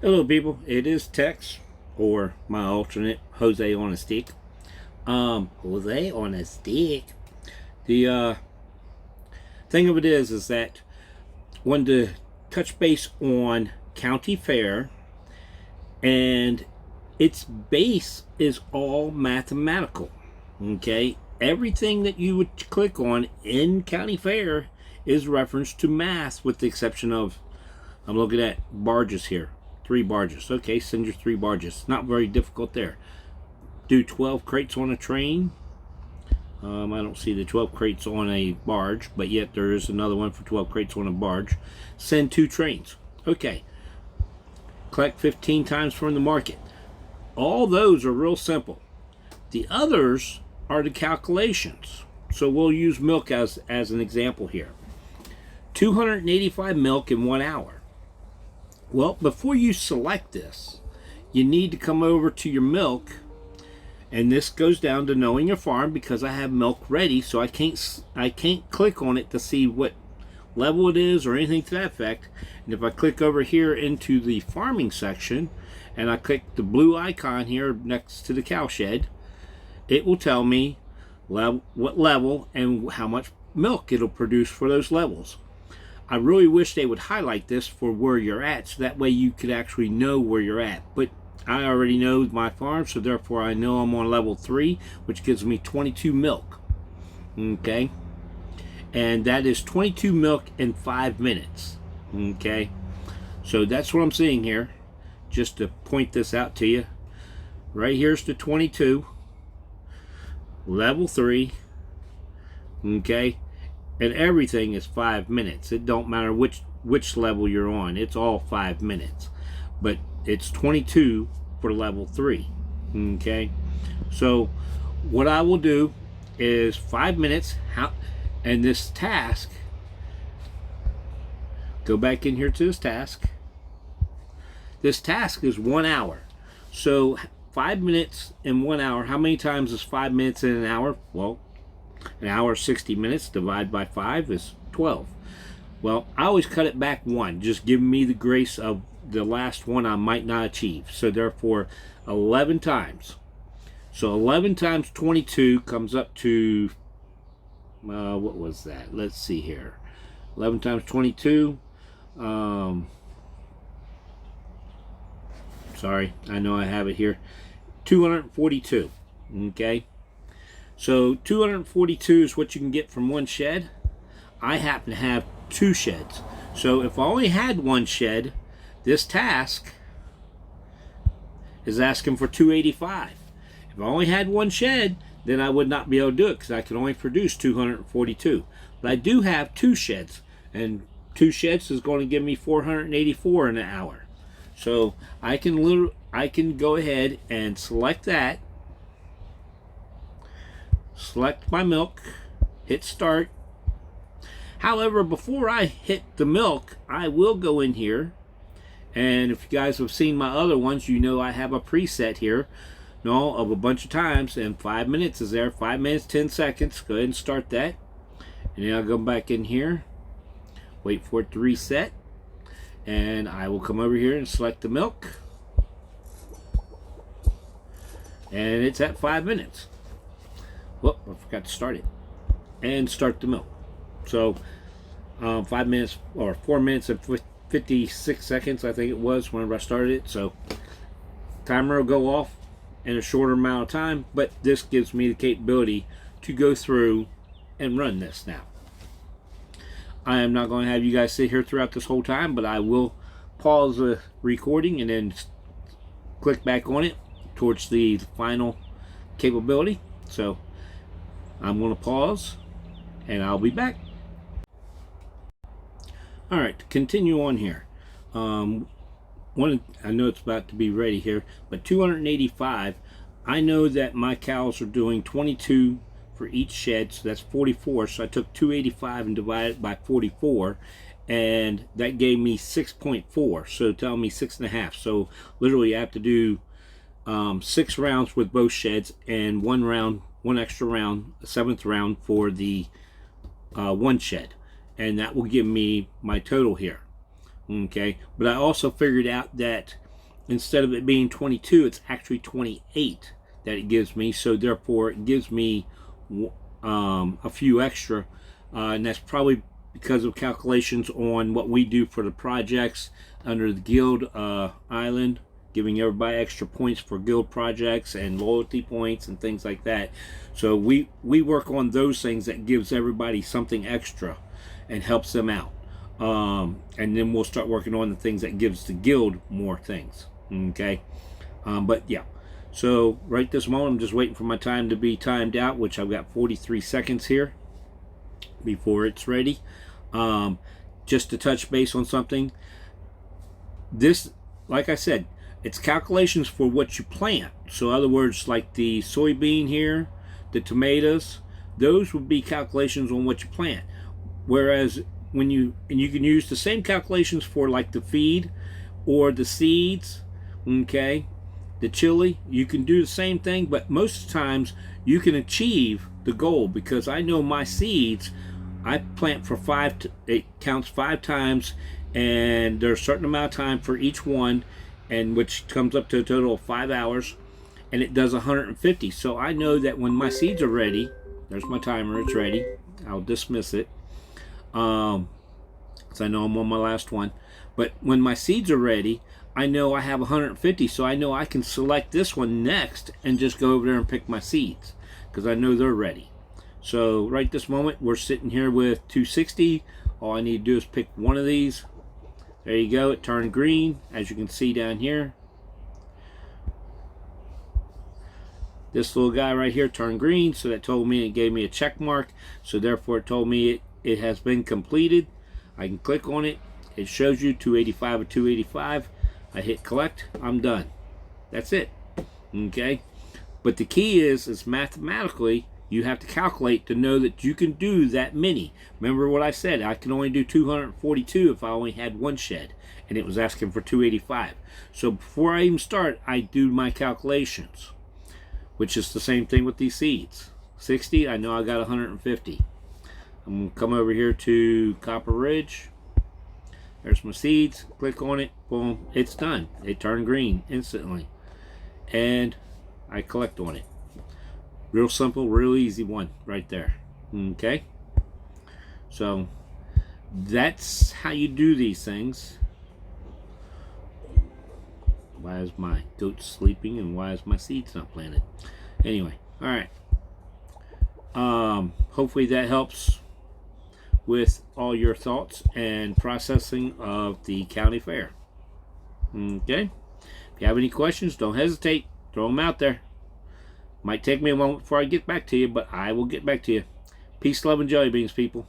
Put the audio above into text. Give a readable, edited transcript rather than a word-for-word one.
Hello, people. It is Tex, or my alternate, Jose on a stick. Jose on a stick. The thing of it is that I wanted to touch base on County Fair, and its base is all mathematical. Okay, everything that you would click on in County Fair is referenced to math, with the exception of I'm looking at barges here. 3 barges. Okay, send your 3 barges. Not very difficult there. Do 12 crates on a train. I don't see the 12 crates on a barge, but yet there is another one for 12 crates on a barge. Send 2 trains. Okay. Collect 15 times from the market. All those are real simple. The others are the calculations. So we'll use milk as an example here. 285 milk in 1 hour. Well, before you select this, you need to come over to your milk, and this goes down to knowing your farm, because I have milk ready, so I can't click on it to see what level it is or anything to that effect. And if I click over here into the farming section and I click the blue icon here next to the cow shed, it will tell me what level and how much milk it'll produce for those levels. I really wish they would highlight this for where you're at, so that way you could actually know where you're at. But I already know my farm, so therefore I know I'm on level 3, which gives me 22 milk. Okay, and that is 22 milk in 5 minutes. Okay, so that's what I'm seeing here, just to point this out to you. Right here's the 22, level 3. Okay, and everything is 5 minutes. It don't matter which level you're on, it's all 5 minutes, but it's 22 for level 3. Okay, so what I will do is 5 minutes, and this task, go back in here to this task. This task is 1 hour. So 5 minutes in 1 hour, how many times is 5 minutes in an hour? Well, an hour 60 minutes divided by 5 is 12. Well, I always cut it back 1, just giving me the grace of the last one I might not achieve. So therefore 11 times. So 11 times 22 comes up to what was that? Let's see here. 11 times 22, sorry, I know I have it here, 242. Okay, so 242 is what you can get from 1 shed. I happen to have 2 sheds. So if I only had 1 shed, this task is asking for 285. If I only had 1 shed, then I would not be able to do it, because I can only produce 242. But I do have 2 sheds, and 2 sheds is going to give me 484 in an hour. So I can go ahead and select that, select my milk, hit start. However, before I hit the milk, I will go in here, and if you guys have seen my other ones, you know I have a preset here, of a bunch of times, and 5 minutes is there. 5 minutes 10 seconds. Go ahead and start that, and then I'll go back in here, wait for it to reset, and I will come over here and select the milk, and it's at 5 minutes. Whoop, I forgot to start it, and start the milk. So 5 minutes, or 4 minutes and 56 seconds I think it was whenever I started it. So timer will go off in a shorter amount of time, but this gives me the capability to go through and run this now. I am not going to have you guys sit here throughout this whole time, but I will pause the recording and then click back on it towards the final capability. So I'm going to pause, and I'll be back. Alright, to continue on here. I know it's about to be ready here, but 285, I know that my cows are doing 22 for each shed, so that's 44. So I took 285 and divided it by 44, and that gave me 6.4. So tell me 6.5. So literally I have to do 6 rounds with both sheds, and 1 extra round, a 7th round for the 1 shed, and that will give me my total here. Okay, but I also figured out that instead of it being 22, it's actually 28 that it gives me. So therefore, it gives me a few extra, and that's probably because of calculations on what we do for the projects under the Guild Island, giving everybody extra points for guild projects and loyalty points and things like that. So we work on those things that gives everybody something extra and helps them out. And then we'll start working on the things that gives the guild more things. Okay. But yeah. So right this moment, I'm just waiting for my time to be timed out, which I've got 43 seconds here before it's ready. Just to touch base on something. This, like I said, it's calculations for what you plant. So in other words, like the soybean here, the tomatoes, those would be calculations on what you plant. Whereas when you can use the same calculations for like the feed or the seeds, okay, the chili, you can do the same thing, but most times you can achieve the goal, because I know my seeds, I plant for it counts 5 times, and there's a certain amount of time for each one, and which comes up to a total of 5 hours, and it does 150. So I know that when my seeds are ready, there's my timer, it's ready. I'll dismiss it. So I know I'm on my last one. But when my seeds are ready, I know I have 150, so I know I can select this one next and just go over there and pick my seeds, because I know they're ready. So right this moment, we're sitting here with 260. All I need to do is pick one of these. There you go, it turned green, as you can see down here. This little guy right here turned green, so that told me, it gave me a check mark. So therefore it told me it has been completed. I can click on it. It shows you 285 or 285. I hit collect, I'm done. That's it, okay? But the key is mathematically, you have to calculate to know that you can do that many. Remember what I said, I can only do 242 if I only had one shed, and it was asking for 285. So before I even start, I do my calculations, which is the same thing with these seeds. 60, I know I got 150. I'm going to come over here to Copper Ridge. There's my seeds, click on it, boom, it's done. It turned green instantly. And I collect on it. Real simple, real easy one right there. Okay? So that's how you do these things. Why is my goat sleeping and why is my seeds not planted? Anyway, alright. Hopefully that helps with all your thoughts and processing of the county fair. Okay? If you have any questions, don't hesitate. Throw them out there. Might take me a moment before I get back to you, but I will get back to you. Peace, love, and jelly beans, people.